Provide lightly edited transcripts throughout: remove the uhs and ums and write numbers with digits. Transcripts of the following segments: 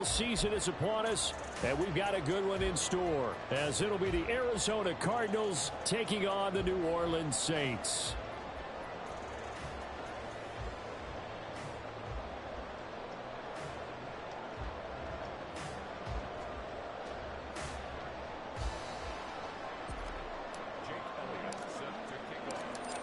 Season is upon us, and we've got a good one in store, as it'll be the Arizona Cardinals taking on the New Orleans Saints.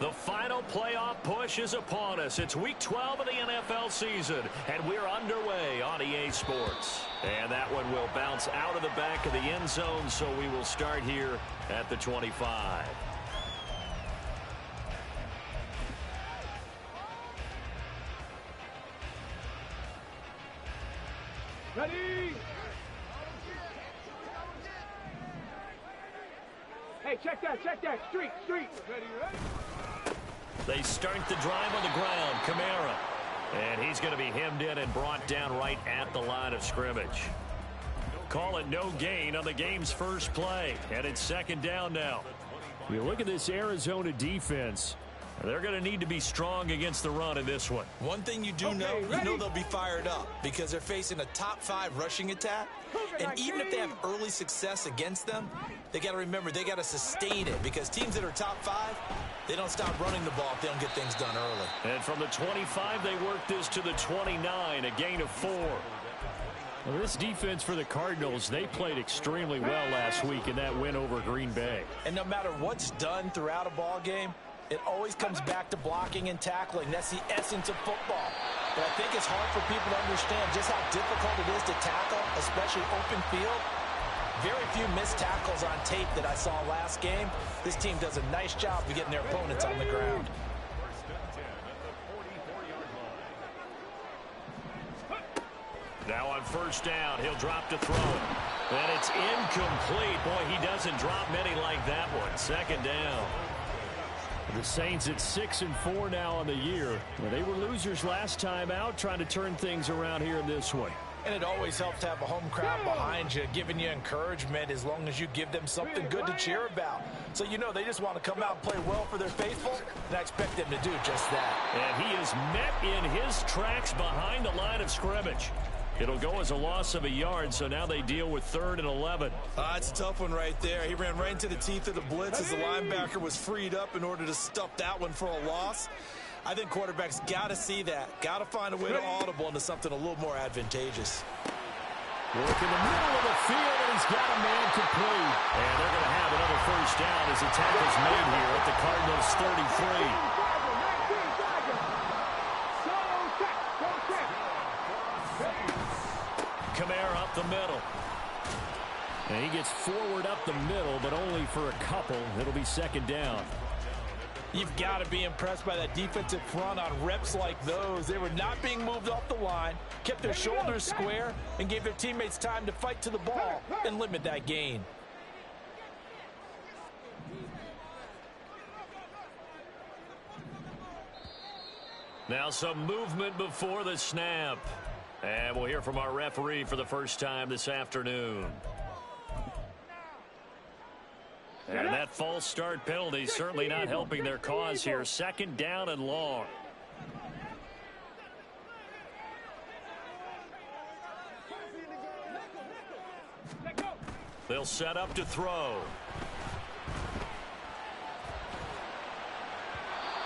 The final playoff push is upon us. It's week 12 of the NFL season, and we're underway on EA Sports. And that one will bounce out of the back of the end zone, so we will start here at the 25. Ready? Hey, check that. Street. Ready? They start the drive on the ground. Kamara. And he's going to be hemmed in and brought down right at the line of scrimmage. Call it no gain on the game's first play. And it's second down now. You look at this Arizona defense. They're going to need to be strong against the run in this one. One thing you do know, they'll be fired up because they're facing a top 5 rushing attack. And even if they have early success against them, they got to remember they got to sustain it because teams that are top 5, they don't stop running the ball if they don't get things done early. And from the 25, they work this to the 29, a gain of 4. Well, this defense for the Cardinals, they played extremely well last week in that win over Green Bay. And no matter what's done throughout a ball game, it always comes back to blocking and tackling. That's the essence of football. But I think it's hard for people to understand just how difficult it is to tackle, especially open field. Very few missed tackles on tape that I saw last game. This team does a nice job of getting their opponents on the ground. Now on first down, he'll drop to throw it. And it's incomplete. Boy, he doesn't drop many like that one. Second down. The Saints at 6-4 now on the year. Well, they were losers last time out, trying to turn things around here in this one. And it always helps to have a home crowd behind you, giving you encouragement as long as you give them something good to cheer about. So you know they just want to come out and play well for their faithful, and I expect them to do just that. And he is met in his tracks behind the line of scrimmage. It'll go as a loss of a yard, so now they deal with 3rd and 11. It's a tough one right there. He ran right into the teeth of the blitz as the linebacker was freed up in order to stuff that one for a loss. I think quarterbacks got to see that. Got to find a way to audible into something a little more advantageous. Work in the middle of the field, and he's got a man complete. And they're going to have another first down as the tackle's made here at the Cardinals' 33. Kamara up the middle. And he gets forward up the middle, but only for a couple. It'll be second down. You've got to be impressed by that defensive front on reps like those. They were not being moved off the line, kept their shoulders square, and gave their teammates time to fight to the ball and limit that gain. Now some movement before the snap. And we'll hear from our referee for the first time this afternoon. And that false start penalty certainly not helping their cause here. Second down and long. They'll set up to throw.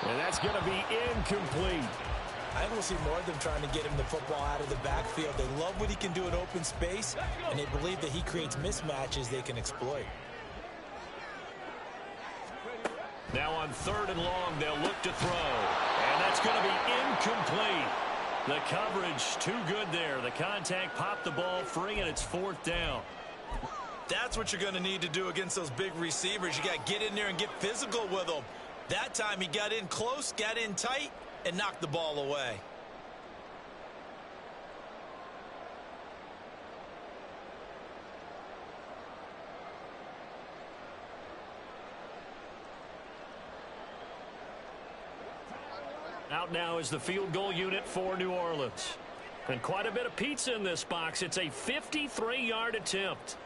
And that's going to be incomplete. I think we'll see more of them trying to get him the football out of the backfield. They love what he can do in open space, and they believe that he creates mismatches they can exploit. Now on 3rd and long, they'll look to throw. And that's going to be incomplete. The coverage too good there. The contact popped the ball free, and it's 4th down. That's what you're going to need to do against those big receivers. You got to get in there and get physical with them. That time he got in close, got in tight, and knocked the ball away. Out now is the field goal unit for New Orleans. And quite a bit of pizza in this box. It's a 53-yard attempt.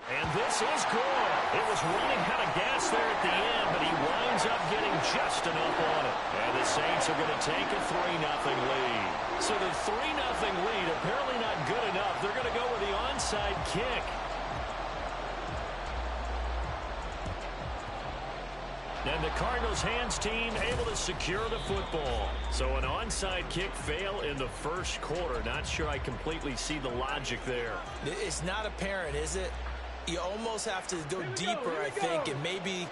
And this is good. It was running out of gas there at the end, but he winds ends up getting just enough on it. And the Saints are going to take a 3-0 lead. So the 3-0 lead apparently not good enough. They're going to go with the onside kick. And the Cardinals hands team able to secure the football. So an onside kick fail in the first quarter. Not sure I completely see the logic there. It's not apparent, is it? You almost have to go deeper, I think, and maybe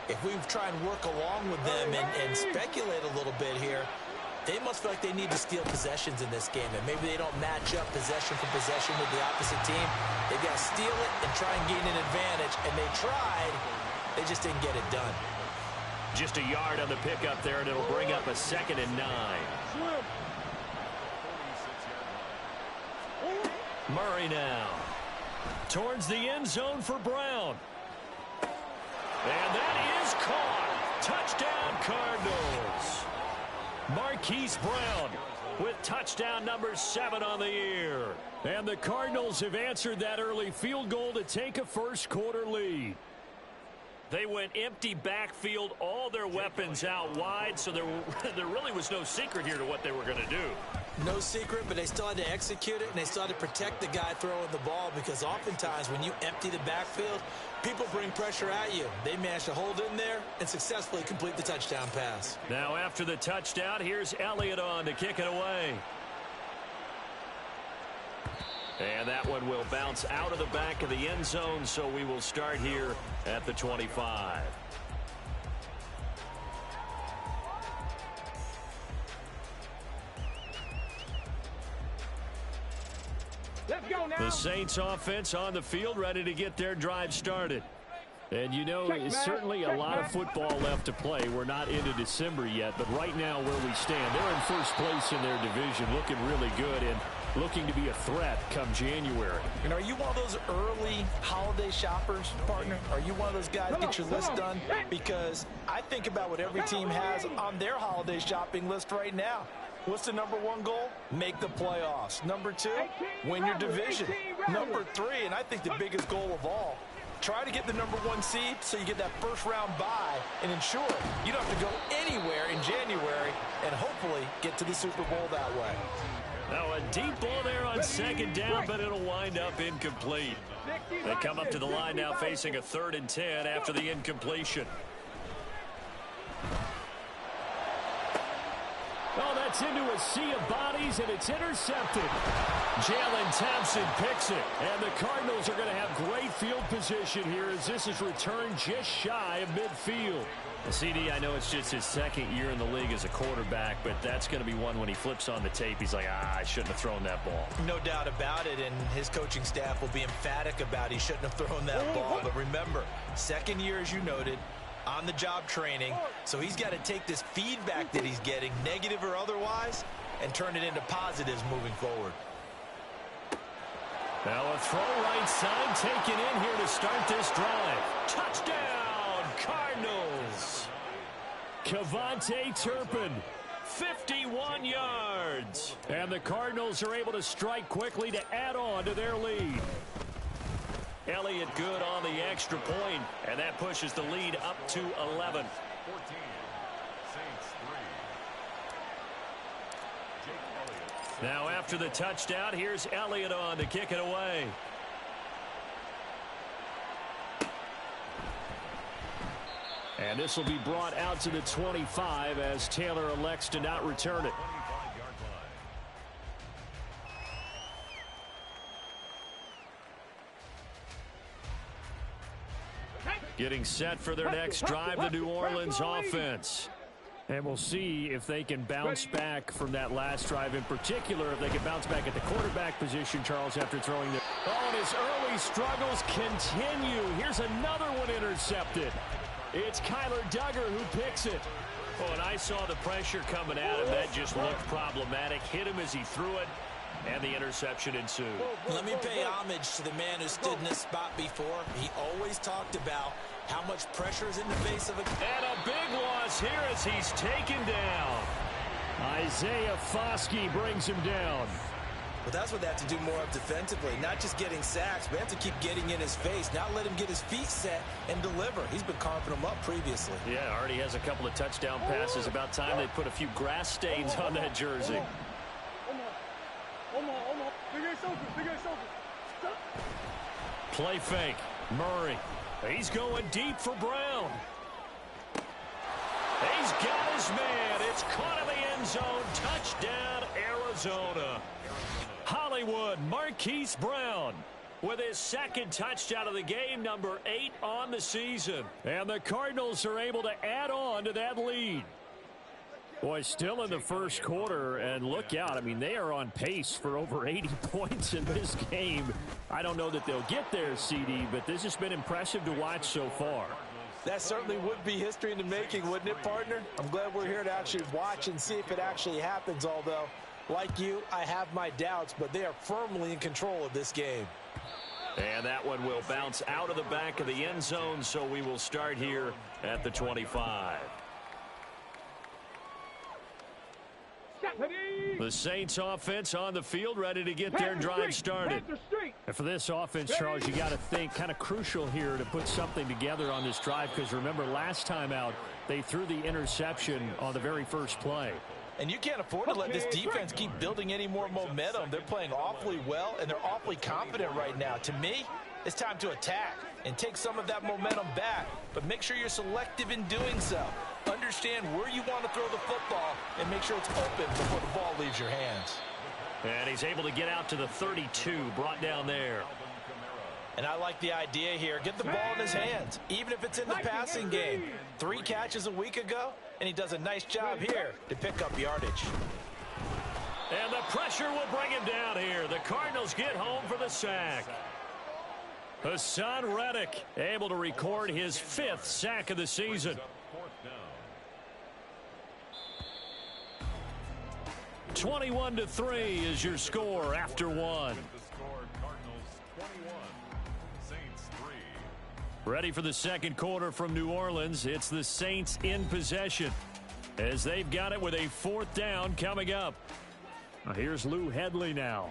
if we try and work along with them and speculate a little bit here, they must feel like they need to steal possessions in this game, and maybe they don't match up possession for possession with the opposite team. They've got to steal it and try and gain an advantage, and they tried. They just didn't get it done. Just a yard on the pickup there, and it'll bring up a 2nd and 9. Murray now towards the end zone for Brown. And that is caught. Touchdown, Cardinals. Marquise Brown with touchdown number 7 on the year. And the Cardinals have answered that early field goal to take a first quarter lead. They went empty backfield, all their weapons out wide, so there really was no secret here to what they were going to do. No secret, but they still had to execute it, and they still had to protect the guy throwing the ball, because oftentimes when you empty the backfield, people bring pressure at you. They managed to hold in there and successfully complete the touchdown pass. Now after the touchdown, here's Elliott on to kick it away. And that one will bounce out of the back of the end zone, so we will start here at the 25. Let's go now. The Saints offense on the field, ready to get their drive started. And you know, it's certainly a lot of football left to play. We're not into December yet, but right now where we stand, they're in first place in their division, looking really good and looking to be a threat come January. And are you one of those early holiday shoppers, partner? Are you one of those guys get your list done? Because I think about what every team has on their holiday shopping list right now. What's the number 1 goal? Make the playoffs. Number 2, win your division. Number 3, and I think the biggest goal of all, try to get the number 1 seed so you get that first round bye and ensure you don't have to go anywhere in January and hopefully get to the Super Bowl that way. Now a deep ball there on 2nd down, but it'll wind up incomplete. They come up to the line now facing a 3rd and 10 after the incompletion. Oh, that's into a sea of bodies, and it's intercepted. Jalen Thompson picks it, and the Cardinals are going to have great field position here as this is returned just shy of midfield. CD, I know it's just his 2nd year in the league as a quarterback, but that's going to be one when he flips on the tape, he's like, I shouldn't have thrown that ball. No doubt about it, and his coaching staff will be emphatic about he shouldn't have thrown that ball. But remember, 2nd year, as you noted, on-the-job training, so he's got to take this feedback that he's getting, negative or otherwise, and turn it into positives moving forward. Now a throw right side taken in here to start this drive. Touchdown, Cardinals. Kevontae Turpin, 51 yards. And the Cardinals are able to strike quickly to add on to their lead. Elliott good on the extra point, and that pushes the lead up to 11. Now after the touchdown, here's Elliott on to kick it away. And this will be brought out to the 25 as Taylor elects to not return it. Getting set for their next drive, the New Orleans offense. And we'll see if they can bounce back from that last drive, in particular, if they can bounce back at the quarterback position, Charles, after throwing the... Oh, and his early struggles continue. Here's another one intercepted. It's Kyler Duggar who picks it. Oh, and I saw the pressure coming at him. That just looked problematic. Hit him as he threw it, and the interception ensued. Let me pay homage to the man who stood in this spot before. He always talked about how much pressure is in the face of a... And a big loss here as he's taken down. Isaiah Foskey brings him down. Well, that's what they have to do more of defensively, not just getting sacks, but have to keep getting in his face, not let him get his feet set and deliver. He's been carving them up previously. Yeah, already has a couple of touchdown passes. About time they put a few grass stains on that jersey. Play fake. Murray. He's going deep for Brown. He's got his man. It's caught in the end zone. Touchdown, Arizona. Hollywood, Marquise Brown with his second touchdown of the game, number 8 on the season. And the Cardinals are able to add on to that lead. Boy, still in the first quarter, and look out. I mean, they are on pace for over 80 points in this game. I don't know that they'll get there, CD, but this has been impressive to watch so far. That certainly would be history in the making, wouldn't it, partner? I'm glad we're here to actually watch and see if it actually happens, although, like you, I have my doubts, but they are firmly in control of this game. And that one will bounce out of the back of the end zone, so we will start here at the 25. The Saints offense on the field, ready to get their drive started. And for this offense, Charles, you got to think kind of crucial here to put something together on this drive, because remember last time out they threw the interception on the very first play. And you can't afford to let this defense keep building any more momentum. They're playing awfully well, and they're awfully confident right now. To me, it's time to attack and take some of that momentum back, but make sure you're selective in doing so. Understand where you want to throw the football and make sure it's open before the ball leaves your hands. And he's able to get out to the 32, brought down there. And I like the idea here. Get the ball in his hands, even if it's in the passing game. 3 catches a week ago, and he does a nice job here to pick up yardage. And the pressure will bring him down here. The Cardinals get home for the sack. Hassan Reddick able to record his 5th sack of the season. 21-3 is your score after 1. Ready for the second quarter from New Orleans. It's the Saints in possession as they've got it with a 4th down coming up. Here's Lou Hedley now.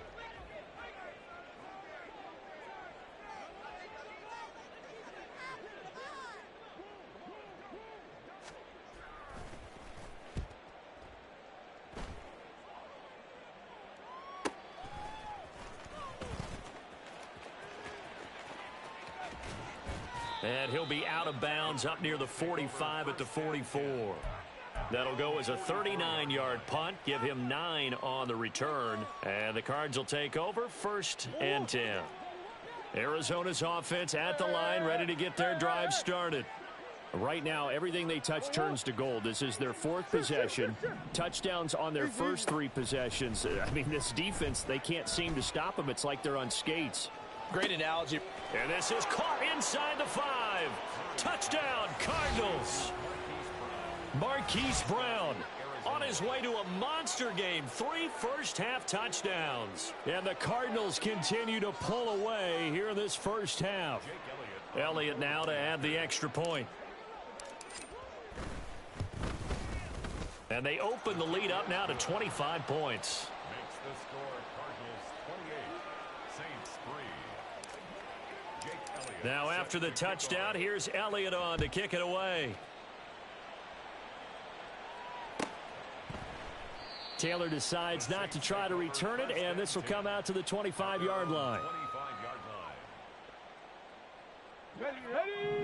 And he'll be out of bounds up near the 45 at the 44. That'll go as a 39-yard punt. Give him 9 on the return. And the Cards will take over 1st and 10. Arizona's offense at the line, ready to get their drive started. Right now, everything they touch turns to gold. This is their 4th possession. Touchdowns on their first 3 possessions. I mean, this defense, they can't seem to stop them. It's like they're on skates. Great analogy. And this is caught inside the 5. Touchdown, Cardinals. Marquise Brown on his way to a monster game. 3 first-half touchdowns. And the Cardinals continue to pull away here in this first half. Elliott now to add the extra point. And they open the lead up now to 25 points. Makes the score Cardinals 28, Saints 3. Now after the touchdown, here's Elliott on to kick it away. Taylor decides not to try to return it, and this will come out to the 25-yard line.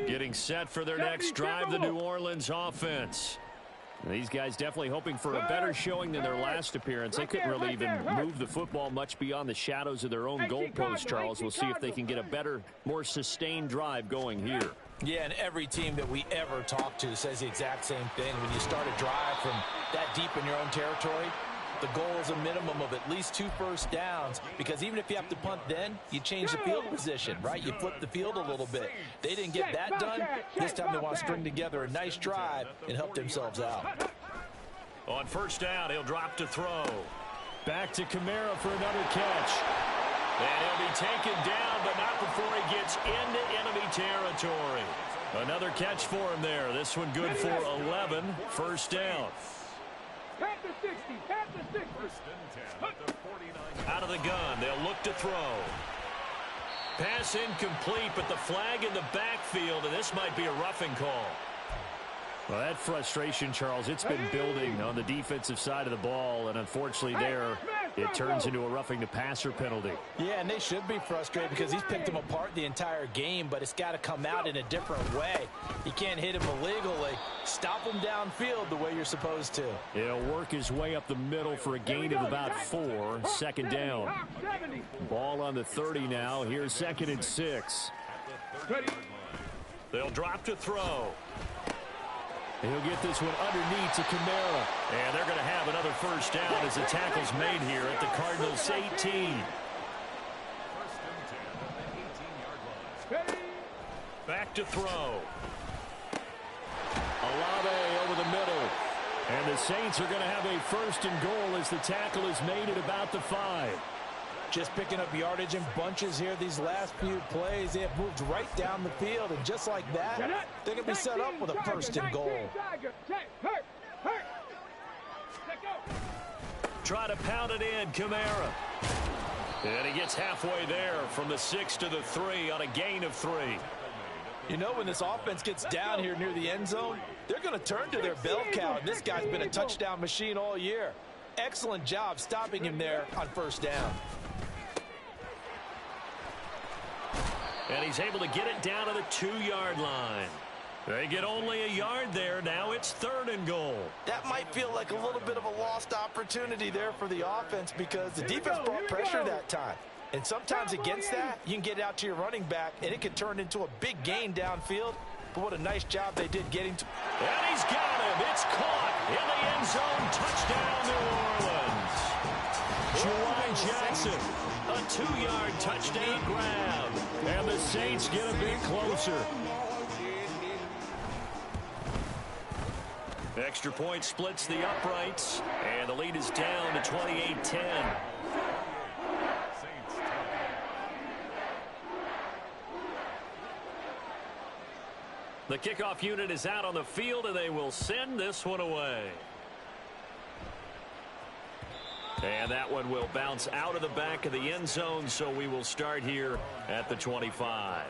Getting set for their next drive, the New Orleans offense. These guys definitely hoping for a better showing than their last appearance. They couldn't really even move the football much beyond the shadows of their own goalpost, Charles. We'll see if they can get a better, more sustained drive going here. Yeah, and every team that we ever talk to says the exact same thing. When you start a drive from that deep in your own territory, the goal is a minimum of at least 2 first downs, because even if you have to punt then, you change the field position, right? You flip the field a little bit. They didn't get that done. This time they want to string together a nice drive and help themselves out. On first down, he'll drop to throw. Back to Kamara for another catch. And he'll be taken down, but not before he gets into enemy territory. Another catch for him there. This one good for 11. First down. At the 60, at the 60. Out of the the gun. They'll look to throw. Pass incomplete, but the flag in the backfield, and this might be a roughing call. Well, that frustration, Charles, it's been building on the defensive side of the ball, and unfortunately there, it turns into a roughing the passer penalty. Yeah, and they should be frustrated because he's picked them apart the entire game, but it's got to come out in a different way. You can't hit him illegally. Stop him downfield the way you're supposed to. He'll work his way up the middle for a gain of about 4. Second down. Ball on the 30 now. Here's 2nd and 6. They'll drop to throw. He'll get this one underneath to Kamara. And they're going to have another first down as the tackle's made here at the Cardinals' 18. Back to throw. Olave over the middle. And the Saints are going to have a 1st and goal as the tackle is made at about the 5. Just picking up yardage in bunches here these last few plays. They have moved right down the field, and just like that, they're going to be set up with a 1st and goal. Try to pound it in, Kamara. And he gets halfway there from the 6 to the 3 on a gain of 3. You know, when this offense gets down here near the end zone, they're going to turn to their bell cow, and this guy's been a touchdown machine all year. Excellent job stopping him there on 1st down. And he's able to get it down to the 2-yard line. They get only a yard there. Now it's 3rd and goal. That might feel like a little bit of a lost opportunity there for the offense because the defense brought pressure that time. And sometimes against that, you can get out to your running back, and it can turn into a big gain downfield. But what a nice job they did getting to. And he's got him. It's caught in the end zone. Touchdown, New Orleans. Juwan Jackson, a 2-yard touchdown grab. And the Saints get a bit closer. Extra point splits the uprights, and the lead is down to 28-10. The kickoff unit is out on the field, and they will send this one away. And that one will bounce out of the back of the end zone, so we will start here at the 25.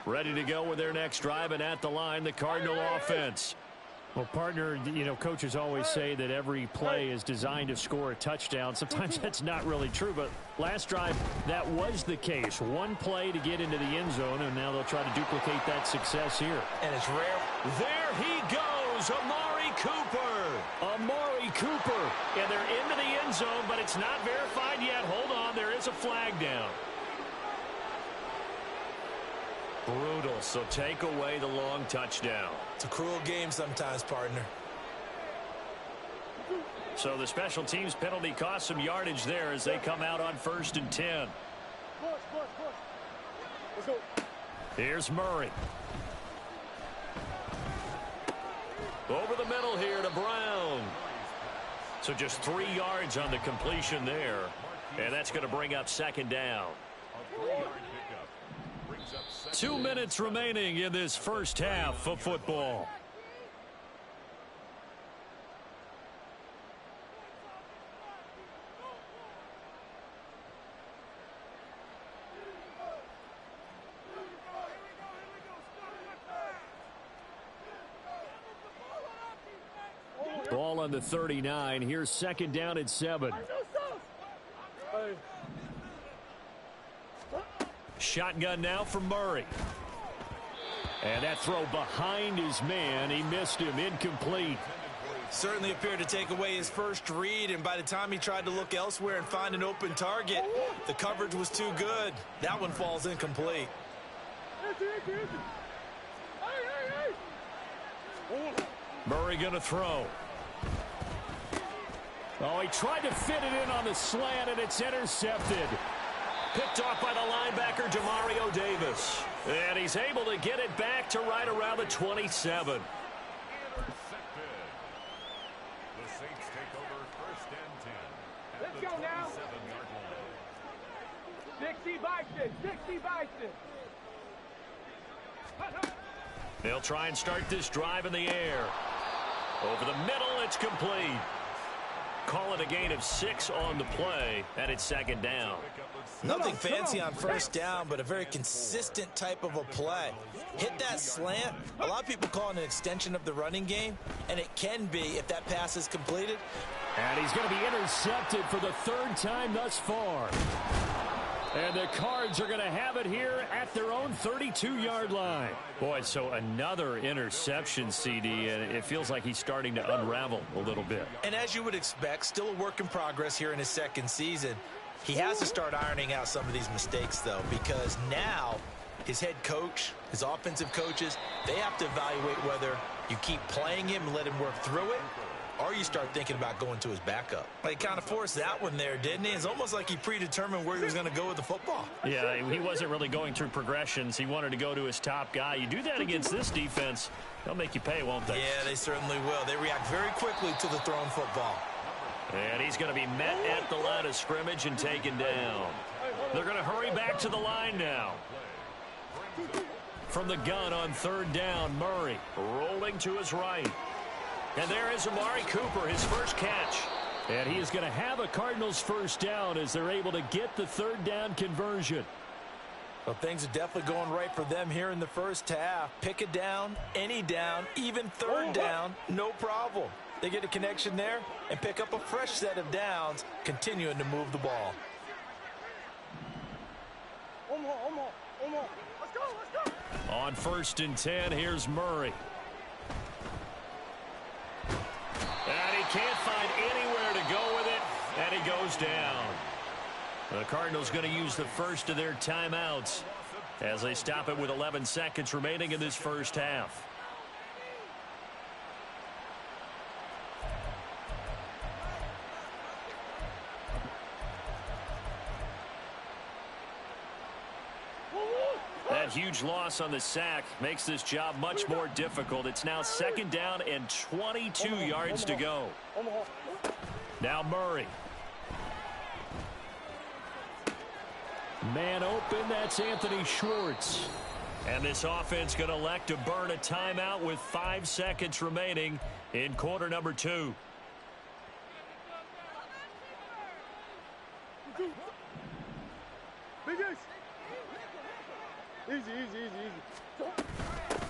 Ready to go with their next drive, and at the line, the Cardinal offense. Well, partner, you know, coaches always say that every play is designed to score a touchdown. Sometimes that's not really true, but last drive, that was the case. One play to get into the end zone, and now they'll try to duplicate that success here. And it's rare. There he goes, Amari Cooper. Amari Cooper. And they're into the end zone, but it's not verified yet. Hold on, there is a flag down. Brutal, so take away the long touchdown. It's a cruel game sometimes, partner. So the special teams penalty cost some yardage there as they come out on 1st and 10. Here's Murray. Over the middle here to Brown. So just 3 yards on the completion there. And that's going to bring up 2nd down. 2 minutes remaining in this first half of football. Ball on the 39. Here's 2nd down and 7. Shotgun now for Murray. And that throw behind his man. He missed him. Incomplete. Certainly appeared to take away his first read, and by the time he tried to look elsewhere and find an open target, the coverage was too good. That one falls incomplete. Murray going to throw. Oh, he tried to fit it in on the slant, and it's intercepted. Picked off by the linebacker, Demario Davis. And he's able to get it back to right around the 27. The Saints take over 1st and 10 at Let's the go now. 27-yard line. 60 Bison, 60 Bison. They'll try and start this drive in the air. Over the middle, it's complete. Call it a gain of 6 on the play, and it's second down. Nothing fancy on first down, but a very consistent type of a play. Hit that slant. A lot of people call it an extension of the running game, and it can be if that pass is completed. And he's going to be intercepted for the third time thus far. And the Cards are going to have it here at their own 32-yard line. Boy, so another interception, CD, and it feels like he's starting to unravel a little bit. And as you would expect, still a work in progress here in his second season. He has to start ironing out some of these mistakes, though, because now his head coach, his offensive coaches, they have to evaluate whether you keep playing him and let him work through it, or you start thinking about going to his backup. He kind of forced that one there, didn't he? It's almost like he predetermined where he was going to go with the football. Yeah, he wasn't really going through progressions. He wanted to go to his top guy. You do that against this defense, they'll make you pay, won't they? Yeah, they certainly will. They react very quickly to the thrown football. And he's going to be met at the line of scrimmage and taken down. They're going to hurry back to the line now. From the gun on third down, Murray rolling to his right. And there is Amari Cooper, his first catch. And he is going to have a Cardinals first down as they're able to get the third down conversion. Well, things are definitely going right for them here in the first half. Pick a down, any down, even third down, no problem. They get a connection there and pick up a fresh set of downs, continuing to move the ball. On 1st and 10, here's Murray. And he can't find anywhere to go with it, and he goes down. The Cardinals going to use the first of their timeouts as they stop it with 11 seconds remaining in this first half. That huge loss on the sack makes this job much more difficult. It's now second down and 22 yards to go. Now Murray. Man open, that's Anthony Schwartz. And this offense going to elect to burn a timeout with 5 seconds remaining in quarter number 2. Easy.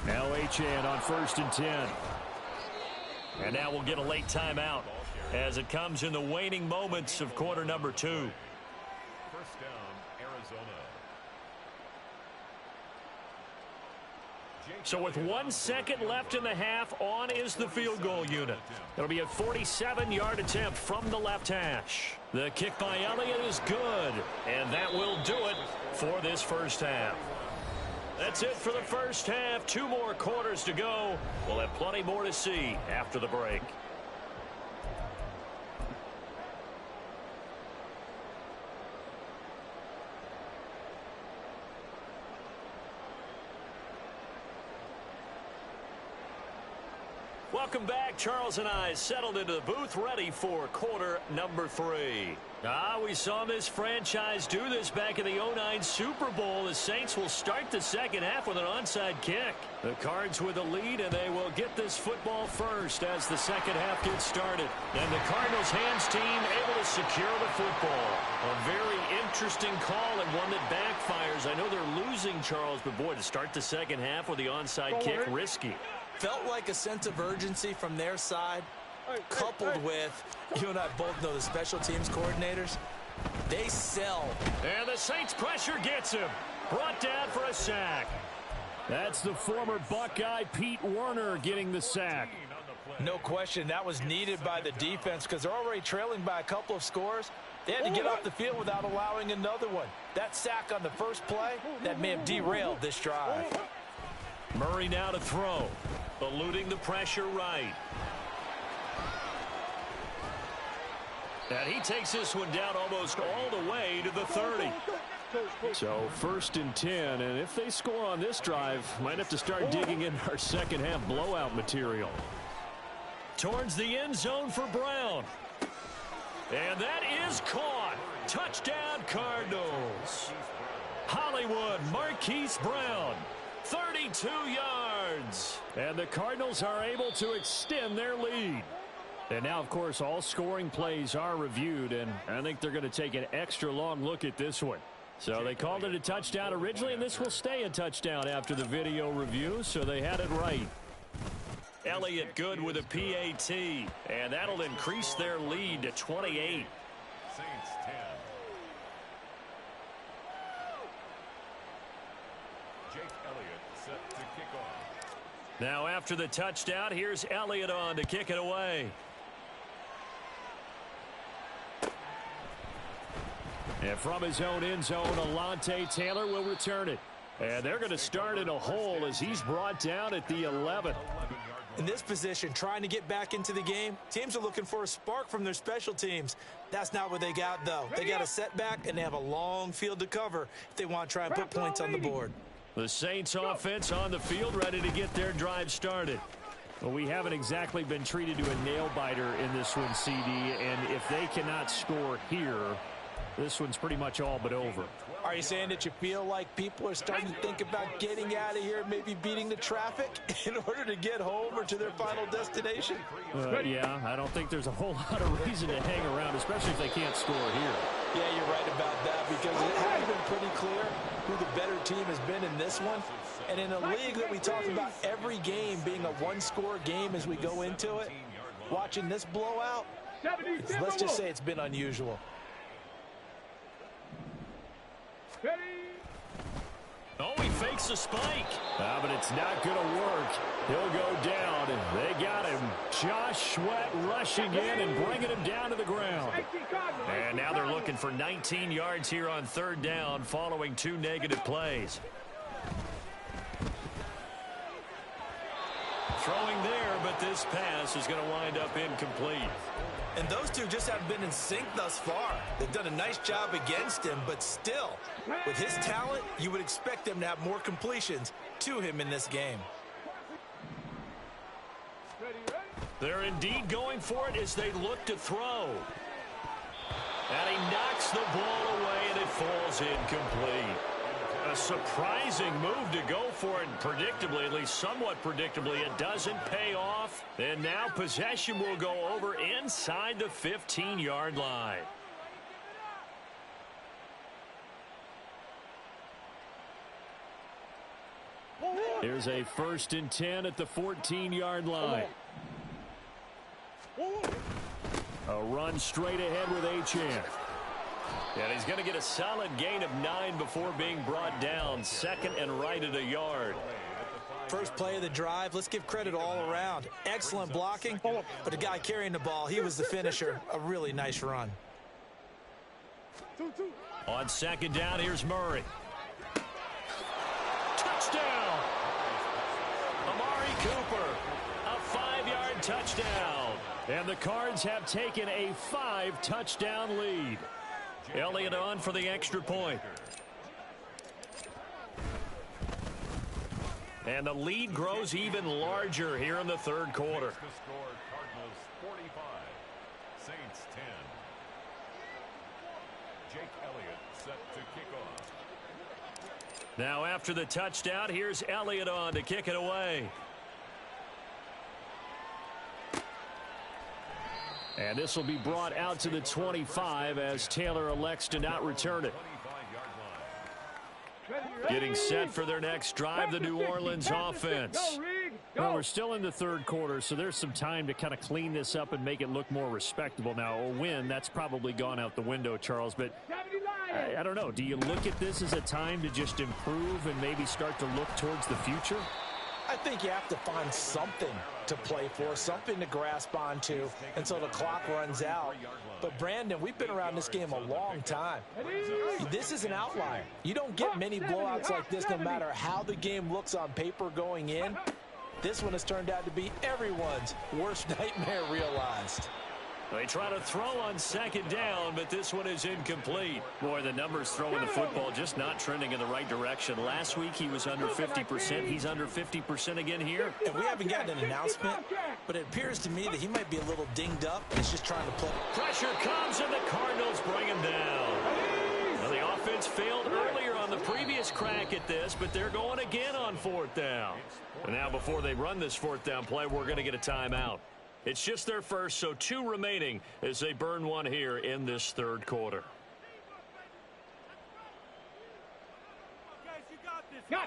Now Achane on 1st and 10. And now we'll get a late timeout as it comes in the waning moments of quarter number 2. First down, Arizona. So with 1 second left in the half, on is the field goal unit. It'll be a 47-yard attempt from the left hash. The kick by Elliott is good, and that will do it for this first half. That's it for the first half. 2 more quarters to go. We'll have plenty more to see after the break. Welcome back. Charles and I settled into the booth ready for quarter number 3. We saw this franchise do this back in the 2009 Super Bowl. The Saints will start the second half with an onside kick. The Cards with the lead, and they will get this football first as the second half gets started. And the Cardinals hands team able to secure the football. A very interesting call and one that backfires. I know they're losing, Charles, but boy, to start the second half with the onside kick, risky. Felt like a sense of urgency from their side, coupled with, you and I both know the special teams coordinators, they sell. And the Saints pressure gets him. Brought down for a sack. That's the former Buckeye Pete Werner getting the sack. No question, that was needed by the defense because they're already trailing by a couple of scores. They had to get off the field without allowing another one. That sack on the first play, that may have derailed this drive. Murray now to throw. Eluding the pressure right. And he takes this one down almost all the way to the 30. So 1st and 10, and if they score on this drive, might have to start digging in our second half blowout material. Towards the end zone for Brown. And that is caught. Touchdown Cardinals. Hollywood Marquise Brown. 32 yards. And the Cardinals are able to extend their lead. And now, of course, all scoring plays are reviewed, and I think they're going to take an extra long look at this one. So they called it a touchdown originally, and this will stay a touchdown after the video review, so they had it right. Elliott good with a PAT, and that'll increase their lead to 28. Saints 10. Jake Elliott set to kick off. Now after the touchdown, here's Elliott on to kick it away. And from his own end zone, Alontae Taylor will return it. And they're going to start in a hole as he's brought down at the 11. In this position, trying to get back into the game, teams are looking for a spark from their special teams. That's not what they got, though. They got a setback, and they have a long field to cover if they want to try and put points on the board. The Saints offense on the field, ready to get their drive started. Well, we haven't exactly been treated to a nail-biter in this one, CD, and if they cannot score here, this one's pretty much all but over. Are you saying that you feel like people are starting to think about getting out of here, maybe beating the traffic in order to get home or to their final destination? Yeah, I don't think there's a whole lot of reason to hang around, especially if they can't score here. Yeah, you're right about that, because it has been pretty clear who the better team has been in this one. And in a league that we talk about every game being a one-score game as we go into it, watching this blowout, let's just say it's been unusual. Oh, he fakes a spike. But it's not going to work. He'll go down, and they got him. Josh Sweat rushing in and bringing him down to the ground. And now they're looking for 19 yards here on third down following 2 negative plays. Throwing there, but this pass is going to wind up incomplete. And those two just haven't been in sync thus far. They've done a nice job against him, but still, with his talent, you would expect them to have more completions to him in this game. They're indeed going for it as they look to throw. And he knocks the ball away, and it falls incomplete. A surprising move to go for it, and predictably, at least somewhat predictably, it doesn't pay off. And now possession will go over inside the 15-yard line. Here's a 1st and 10 at the 14-yard line. A run straight ahead with Achane. And he's going to get a solid gain of 9 before being brought down. 2nd and right at a yard. First play of the drive, let's give credit all around. Excellent blocking, but the guy carrying the ball, he was the finisher. A really nice run. On 2nd down, here's Murray. Touchdown! Amari Cooper, a 5-yard touchdown. And the Cards have taken a 5-touchdown lead. Elliott on for the extra point. And the lead grows even larger here in the third quarter. The score, Cardinals 45, Saints 10. Jake Elliott set to kick off. Now after the touchdown, here's Elliott on to kick it away. And this will be brought out to the 25 as Taylor elects to not return it. Getting set for their next drive, the New Orleans offense. Well, we're still in the third quarter, so there's some time to kind of clean this up and make it look more respectable. Now, a win, that's probably gone out the window, Charles, but I don't know. Do you look at this as a time to just improve and maybe start to look towards the future? I think you have to find something to play for, something to grasp onto until the clock runs out. But, Brandon, we've been around this game a long time. This is an outlier. You don't get many blowouts like this no matter how the game looks on paper going in. This one has turned out to be everyone's worst nightmare realized. They try to throw on 2nd down, but this one is incomplete. Boy, the numbers throwing the football just not trending in the right direction. Last week he was under 50%. He's under 50% again here. And we haven't gotten an announcement, but it appears to me that he might be a little dinged up. He's just trying to play. Pressure comes, and the Cardinals bring him down. Well, the offense failed earlier on the previous crack at this, but they're going again on fourth down. And now before they run this fourth down play, we're going to get a timeout. It's just their first, so 2 remaining as they burn one here in this third quarter.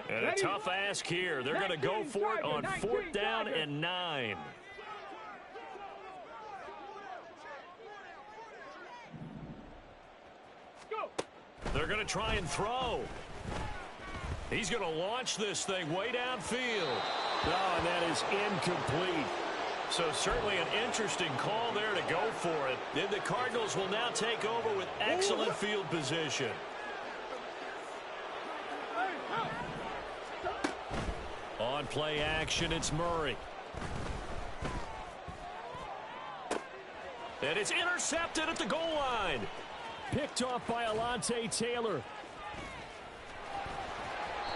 And a tough ask here. They're going to go for it on fourth down and 9. They're going to try and throw. He's going to launch this thing way downfield. Oh, and that is incomplete. So certainly an interesting call there to go for it. Then the Cardinals will now take over with excellent field position. On play action, it's Murray. And it's intercepted at the goal line. Picked off by Alontae Taylor.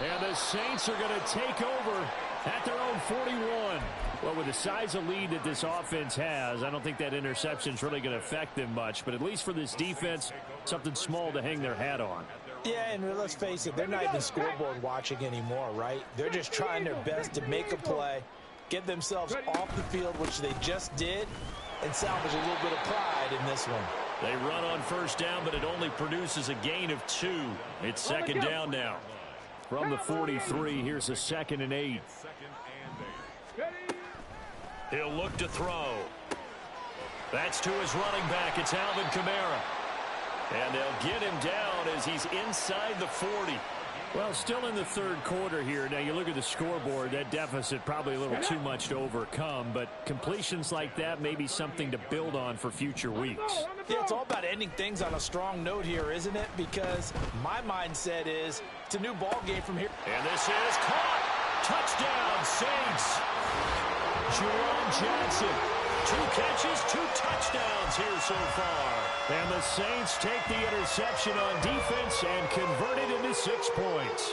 And the Saints are going to take over at their own 41. Well, with the size of lead that this offense has, I don't think that interception is really going to affect them much. But at least for this defense, something small to hang their hat on. Yeah, and let's face it, they're not even scoreboard watching anymore, right? They're just trying their best to make a play, get themselves off the field, which they just did, and salvage a little bit of pride in this one. They run on first down, but it only produces a gain of 2. It's second down now. From the 43, here's a 2nd and 8. He'll look to throw. That's to his running back. It's Alvin Kamara. And they'll get him down as he's inside the 40. Well, still in the third quarter here. Now, you look at the scoreboard, that deficit probably a little too much to overcome, but completions like that may be something to build on for future weeks. Yeah, it's all about ending things on a strong note here, isn't it? Because my mindset is it's a new ball game from here. And this is caught. Touchdown, Saints. Jerome Johnson. 2 catches, 2 touchdowns here so far. And the Saints take the interception on defense and convert it into 6 points.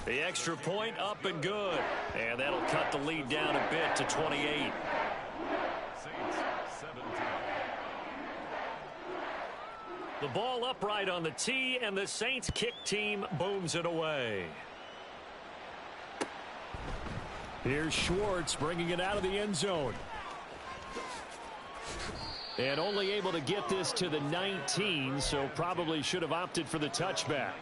The extra point up and good. And that'll cut the lead down a bit to 28. Saints 17. The ball upright on the tee, and the Saints kick team booms it away. Here's Schwartz bringing it out of the end zone. And only able to get this to the 19, so probably should have opted for the touchback.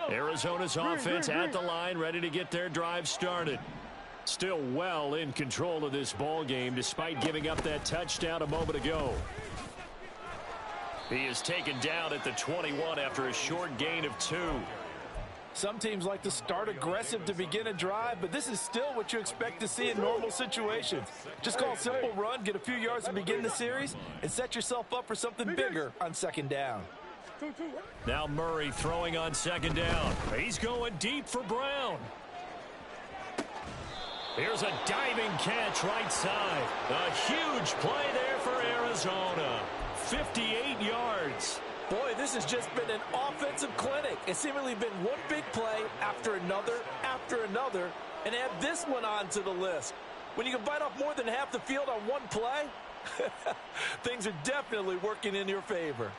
Arizona's offense at the line, ready to get their drive started. Still well in control of this ball game, despite giving up that touchdown a moment ago. He is taken down at the 21 after a short gain of 2. Some teams like to start aggressive to begin a drive, but this is still what you expect to see in normal situations. Just call a simple run, get a few yards to begin the series, and set yourself up for something bigger on second down. Now Murray throwing on second down. He's going deep for Brown. Here's a diving catch right side. A huge play there for Arizona. 58 yards. Boy, this has just been an offensive clinic. It's seemingly been one big play after another, and add this one on to the list. When you can bite off more than half the field on one play, things are definitely working in your favor.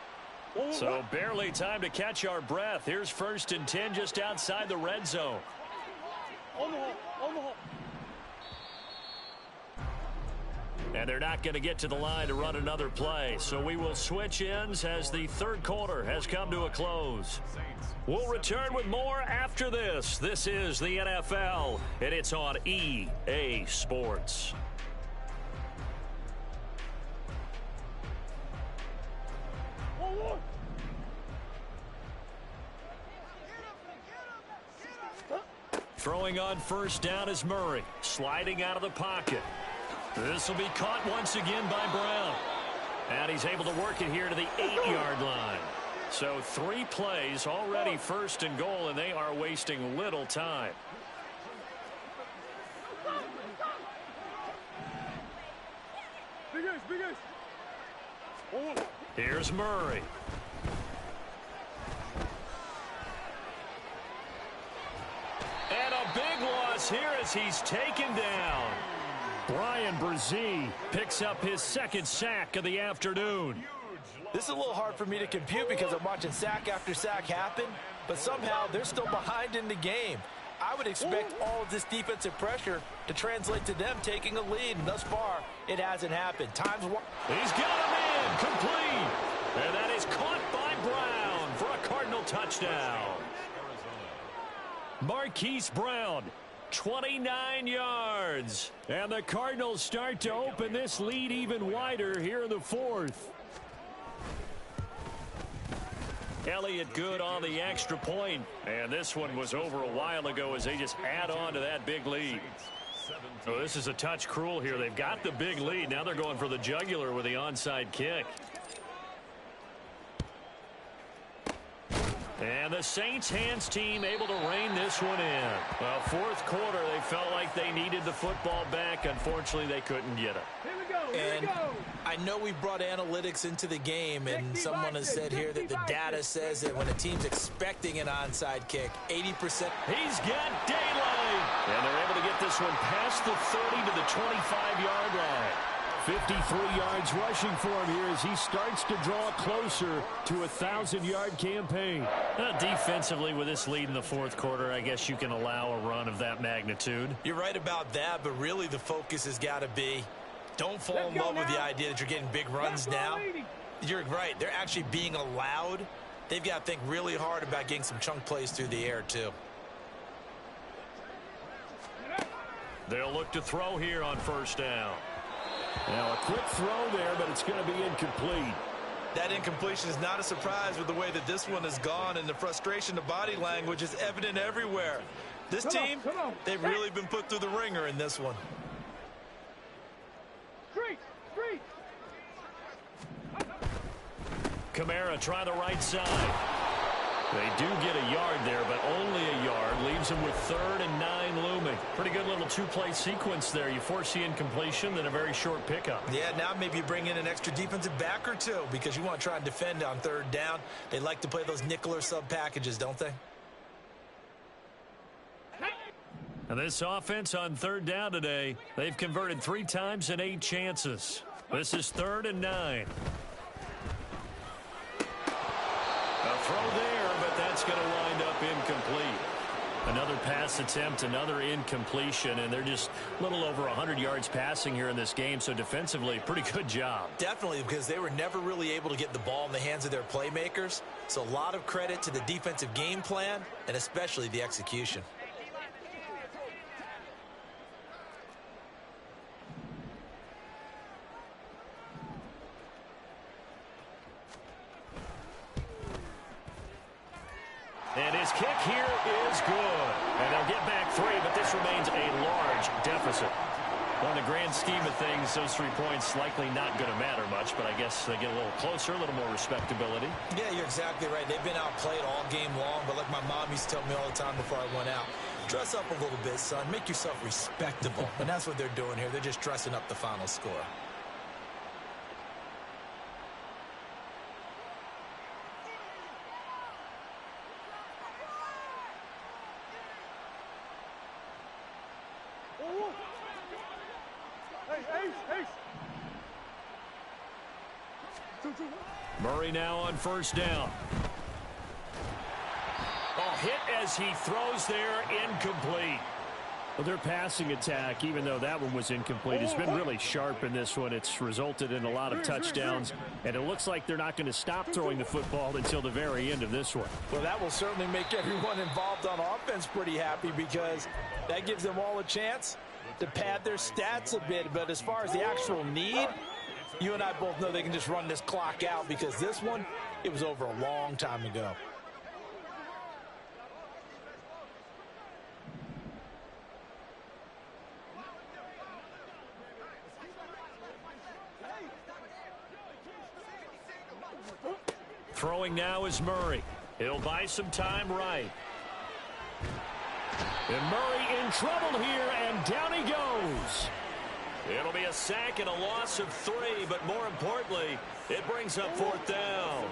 So barely time to catch our breath. Here's 1st and 10 just outside the red zone. And they're not going to get to the line to run another play. So we will switch ends as the third quarter has come to a close. We'll return with more after this. This is the NFL, and it's on EA Sports. Throwing on first down is Murray, sliding out of the pocket. This will be caught once again by Brown. And he's able to work it here to the 8-yard line. So 3 plays already 1st and goal, and they are wasting little time. Here's Murray. big loss here as he's taken down. Brian Brzee picks up his second sack of the afternoon. This is a little hard for me to compute because I'm watching sack after sack happen, but somehow they're still behind in the game. I would expect all of this defensive pressure to translate to them taking a lead, and thus far, it hasn't happened. He's got him in, complete. And that is caught by Brown for a Cardinal touchdown. Marquise Brown, 29 yards. And the Cardinals start to open this lead even wider here in the fourth. Elliott good on the extra point. And this one was over a while ago as they just add on to that big lead. So this is a touch cruel here. They've got the big lead. Now they're going for the jugular with the onside kick. And the Saints hands team able to rein this one in. Well, fourth quarter, they felt like they needed the football back. Unfortunately, they couldn't get it. Here we go. Here we go. I know we brought analytics into the game, and someone has said here that the data says that when a team's expecting an onside kick, 80%. He's got daylight. And they're able to get this one past the 30 to the 25-yard line. 53 yards rushing for him here as he starts to draw closer to a 1,000-yard campaign. Defensively, with this lead in the fourth quarter, I guess you can allow a run of that magnitude. You're right about that, but really the focus has got to be don't fall in love with the idea that you're getting big runs now. You're right. They're actually being allowed. They've got to think really hard about getting some chunk plays through the air, too. They'll look to throw here on first down. Now a quick throw there, but it's going to be incomplete. That incompletion is not a surprise with the way that this one has gone, and the frustration, the body language is evident everywhere. This team, they've really been put through the ringer in this one. Kamara try the right side. They do get a yard there, but only a yard. Leaves them with 3rd and 9 looming. Pretty good little two-play sequence there. You force the incompletion, then a very short pickup. Yeah, now maybe you bring in an extra defensive back or two because you want to try and defend on 3rd down. They like to play those nickel or sub packages, don't they? And this offense on 3rd down today, they've converted 3 times in 8 chances. This is 3rd and 9. A throw there, but that's going to wind up incomplete. Another pass attempt, another incompletion, and they're just a little over 100 yards passing here in this game, so defensively, pretty good job. Definitely, because they were never really able to get the ball in the hands of their playmakers, so a lot of credit to the defensive game plan, and especially the execution. And his kick here is good. And they'll get back 3, but this remains a large deficit. Well, in the grand scheme of things, those 3 points likely not going to matter much, but I guess they get a little closer, a little more respectability. Yeah, you're exactly right. They've been outplayed all game long, but like my mom used to tell me all the time before I went out, dress up a little bit, son. Make yourself respectable. And that's what they're doing here. They're just dressing up the final score. Murray now on first down. Oh, hit as he throws there, incomplete. Well, their passing attack, even though that one was incomplete, has been really sharp in this one. It's resulted in a lot of touchdowns, and it looks like they're not going to stop throwing the football until the very end of this one. Well, that will certainly make everyone involved on offense pretty happy because that gives them all a chance to pad their stats a bit. But as far as the actual need, you and I both know they can just run this clock out because this one, it was over a long time ago. Throwing now is Murray. He'll buy some time right. And Murray in trouble here, and down he goes. It'll be a sack and a loss of 3, but more importantly, it brings up 4th down.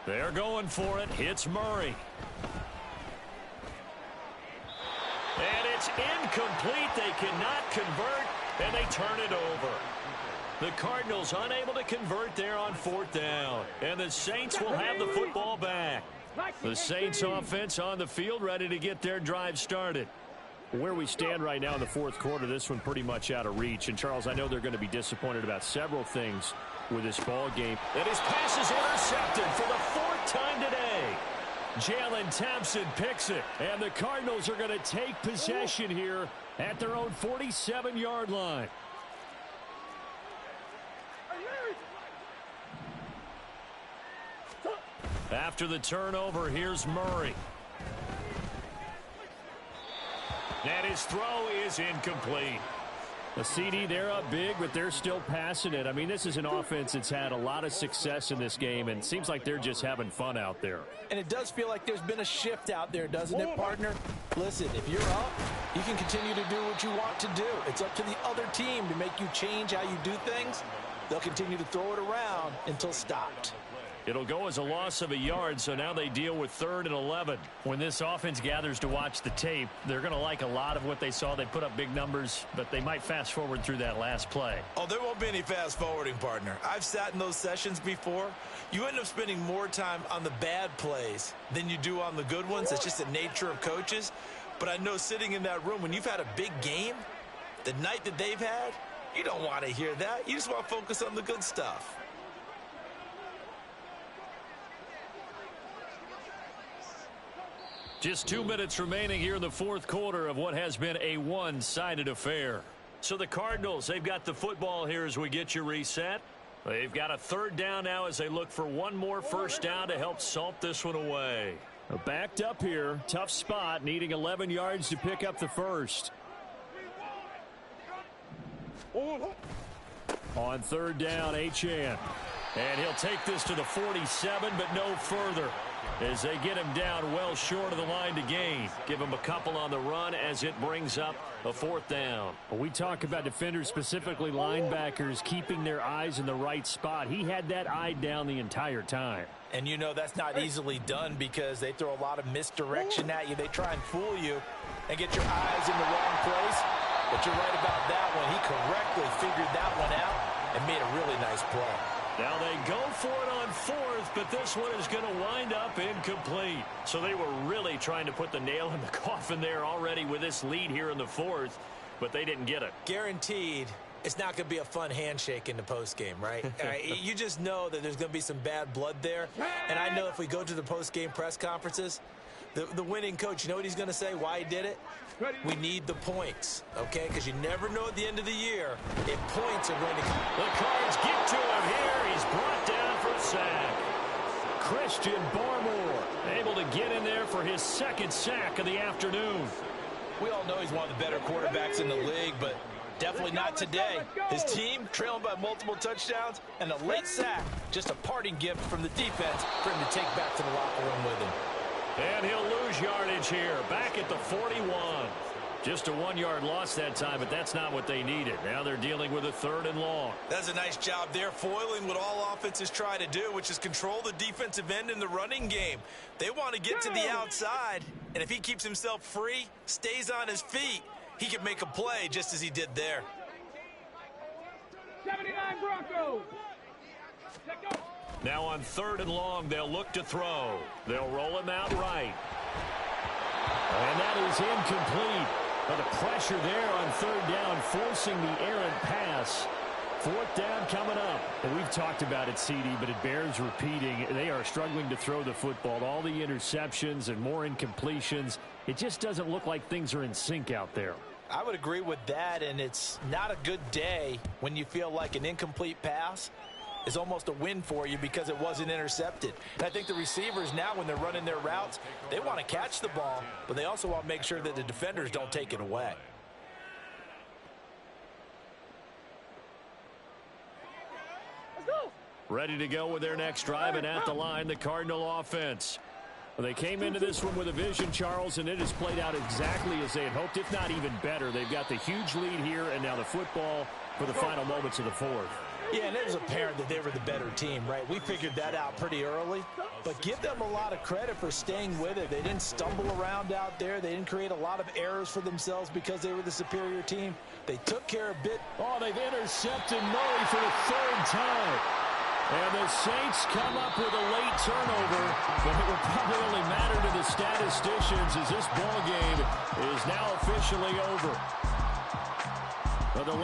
They're going for it. Hits Murray. And it's incomplete. They cannot convert, and they turn it over. The Cardinals unable to convert there on 4th down. And the Saints will have the football back. The Saints offense on the field ready to get their drive started. Where we stand right now in the 4th quarter, this one pretty much out of reach. And, Charles, I know they're going to be disappointed about several things with this ball game. And his pass is intercepted for the 4th time today. Jalen Thompson picks it. And the Cardinals are going to take possession here at their own 47-yard line. After the turnover, here's Murray. And his throw is incomplete. The CD, they're up big, but they're still passing it. I mean, this is an offense that's had a lot of success in this game, and it seems like they're just having fun out there. And it does feel like there's been a shift out there, doesn't it, partner? Listen, if you're up, you can continue to do what you want to do. It's up to the other team to make you change how you do things. They'll continue to throw it around until stopped. It'll go as a loss of a yard, so now they deal with 3rd and 11. When this offense gathers to watch the tape, they're going to like a lot of what they saw. They put up big numbers, but they might fast forward through that last play. Oh, there won't be any fast forwarding, partner. I've sat in those sessions before. You end up spending more time on the bad plays than you do on the good ones. It's just the nature of coaches. But I know sitting in that room, when you've had a big game, the night that they've had, you don't want to hear that. You just want to focus on the good stuff. Just 2 minutes remaining here in the 4th quarter of what has been a one-sided affair. So the Cardinals, they've got the football here as we get you reset. They've got a 3rd down now as they look for one more first down to help salt this one away. Backed up here, tough spot, needing 11 yards to pick up the first. On 3rd down, Achane. And he'll take this to the 47, but no further, as they get him down well short of the line to gain. Give him a couple on the run as it brings up a 4th down. We talk about defenders, specifically linebackers, keeping their eyes in the right spot. He had that eye down the entire time. And you know that's not easily done because they throw a lot of misdirection at you. They try and fool you and get your eyes in the wrong place. But you're right about that one. He correctly figured that one out and made a really nice play. Now they go for it on 4th, but this one is going to wind up incomplete. So they were really trying to put the nail in the coffin there already with this lead here in the 4th, but they didn't get it. Guaranteed it's not going to be a fun handshake in the postgame, right? You just know that there's going to be some bad blood there. And I know if we go to the postgame press conferences, the winning coach, you know what he's going to say, why he did it? We need the points, okay? Because you never know at the end of the year if points are going to come. The Cards get to him here. He's brought down for a sack. Christian Barmore able to get in there for his 2nd sack of the afternoon. We all know he's one of the better quarterbacks in the league, but definitely not today. His team trailing by multiple touchdowns and a late sack. Just a parting gift from the defense for him to take back to the locker room with him. And he'll lose yardage here, back at the 41. Just a 1-yard loss that time, but that's not what they needed. Now they're dealing with a 3rd and long. That's a nice job there, foiling what all offenses try to do, which is control the defensive end in the running game. They want to get to the outside, and if he keeps himself free, stays on his feet, he can make a play just as he did there. 79 Broncos. Check go. Now on 3rd and long, they'll look to throw. They'll roll him out right. And that is incomplete. But the pressure there on 3rd down, forcing the errant pass. 4th down coming up. And we've talked about it, CD, but it bears repeating. They are struggling to throw the football. All the interceptions and more incompletions. It just doesn't look like things are in sync out there. I would agree with that, and it's not a good day when you feel like an incomplete pass is almost a win for you because it wasn't intercepted. And I think the receivers now, when they're running their routes, they want to catch the ball, but they also want to make sure that the defenders don't take it away. Let's go. Ready to go with their next drive, and at the line, the Cardinal offense. Well, they came into this one with a vision, Charles, and it has played out exactly as they had hoped, if not even better. They've got the huge lead here, and now the football for the final moments of the 4th. Yeah, and it was apparent that they were the better team, right? We figured that out pretty early, but give them a lot of credit for staying with it. They didn't stumble around out there. They didn't create a lot of errors for themselves because they were the superior team. They took care of bit. Oh, they've intercepted Murray for the third time. And the Saints come up with a late turnover, but it will probably only matter to the statisticians as this ball game is now officially over. But the